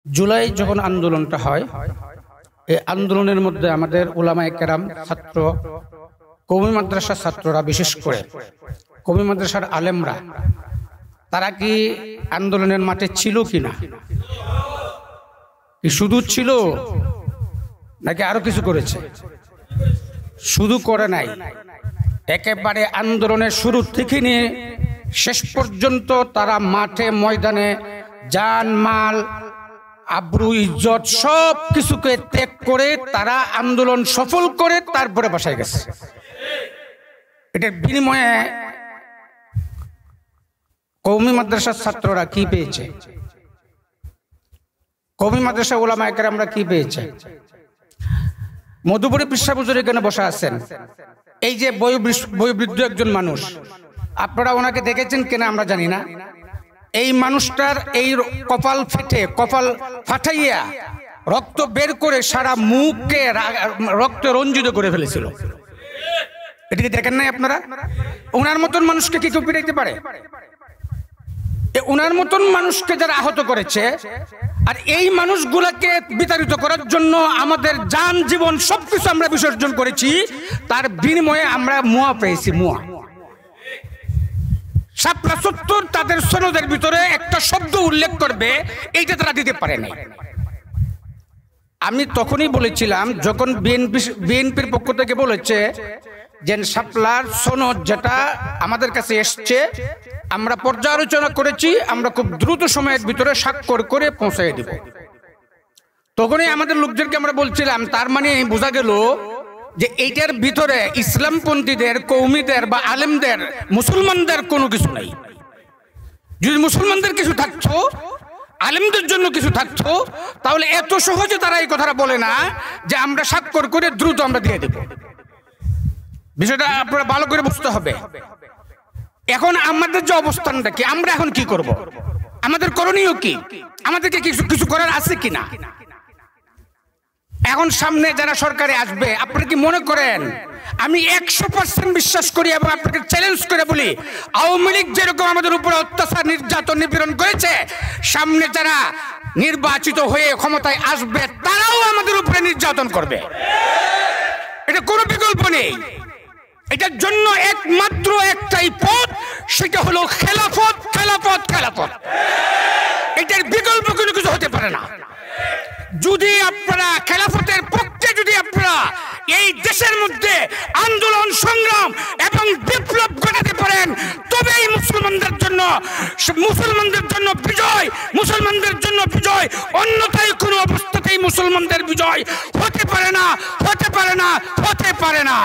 জুলাই যখন আন্দোলনটা হয়, এই আন্দোলনের মধ্যে আমাদের উলামায়ে কেরাম, ছাত্র, কওমি মাদ্রাসার ছাত্ররা, বিশেষ করে কওমি মাদ্রাসার আলেমরা, তারা কি আন্দোলনের মাঠে ছিল কিনা? কি শুধু ছিল নাকি আরো কিছু করেছে? শুধু করে নাই, একেবারে আন্দোলনের শুরু থেকে নিয়ে শেষ পর্যন্ত তারা মাঠে ময়দানে জান মাল আব্রু ইজ্জত সব কিছুকে ত্যাগ করে তারা আন্দোলন সফল করে তারপরে বাসায় গেছে। এটার বিনিময়ে কওমি মাদ্রাসার ছাত্ররা কি পেয়েছে? কওমি মাদ্রাসা উলামায়ে কেরামরা কি পেয়েছে? মধুপুরে পিসা হুজুর এখানে বসা আছেন, এই যে বয়োবৃদ্ধ একজন মানুষ, আপনারা ওনাকে দেখেছেন কিনা আমরা জানি না। এই মানুষটার এই কপাল ফেটে, কপাল ফাটাইয়া রক্ত বের করে সারা মুখকে রক্তে রঞ্জিত করে ফেলেছিল। এটাকে দেখেন নাই আপনারা? ওনার মতন মানুষকে কি কেউ পিটাইতে পারে? ওনার মতন মানুষকে যারা আহত করেছে, আর এই মানুষগুলাকে বিতাড়িত করার জন্য আমাদের জান জীবন সবকিছু আমরা বিসর্জন করেছি, তার বিনিময়ে আমরা মুয়া পেয়েছি। মুয়া শাপলা চত্বর তাদের সনদের ভিতরে একটা শব্দ উল্লেখ করবে, এইটা তারা দিতে পারে নাই। আমি তখনই বলেছিলাম, যখন বিএনপির পক্ষ থেকে বলেছে যে শাপলার সনদ যেটা আমাদের কাছে এসছে, আমরা পর্যালোচনা করেছি, আমরা খুব দ্রুত সময়ের ভিতরে স্বাক্ষর করে পৌঁছাই দেব। তখনই আমাদের লোকদেরকে আমরা বলছিলাম, তার মানে বোঝা গেল যে এইটার ভিতরে ইসলামপন্থীদের, কৌমিদের বা আলেমদের, মুসলমানদের কোনো কিছু নাই। যদি মুসলমানদের কিছু থাকতো, আলেমদের জন্য কিছু থাকতো, তাহলে এত সহজে তারা এই কথাটা বলে না যে আমরা স্বাক্ষর করে দ্রুত আমরা দিয়ে দেব। বিষয়টা আপনারা ভালো করে বুঝতে হবে। এখন আমাদের যে অবস্থানটা কি, আমরা এখন কি করব? আমাদের করণীয় কি? আমাদেরকে কিছু করার আছে কিনা? এখন সামনে যারা সরকারে আসবে, আপনারা কি মনে করেন, আমি 100% বিশ্বাস করি এবং আপনাকে চ্যালেঞ্জ করে বলি, আওয়ামী লীগ যেরকম আমাদের উপরে অত্যাচার, নির্যাতন, নিপীড়ন করেছে, সামনে যারা নির্বাচিত হয়ে ক্ষমতায় আসবে তারাও আমাদের উপরে নির্যাতন করবে। এটা কোনো বিকল্প নেই। এটার জন্য একমাত্র একটাই পথ, সেটা হলো খেলাফত, খেলাফত, খেলাফত। এটার বিকল্প কোনো কিছু হতে পারে না। যদি আপনারা খেলাফতের পক্ষে, যদি আপনারা এই দেশের মধ্যে আন্দোলন, সংগ্রাম এবং বিপ্লব ঘটাতে পারেন, তবেই মুসলমানদের জন্য বিজয়, মুসলমানদের জন্য বিজয়। অন্যথায় কোনো অবস্থাতেই মুসলমানদের বিজয় হতে পারে না, হতে পারে না, হতে পারে না।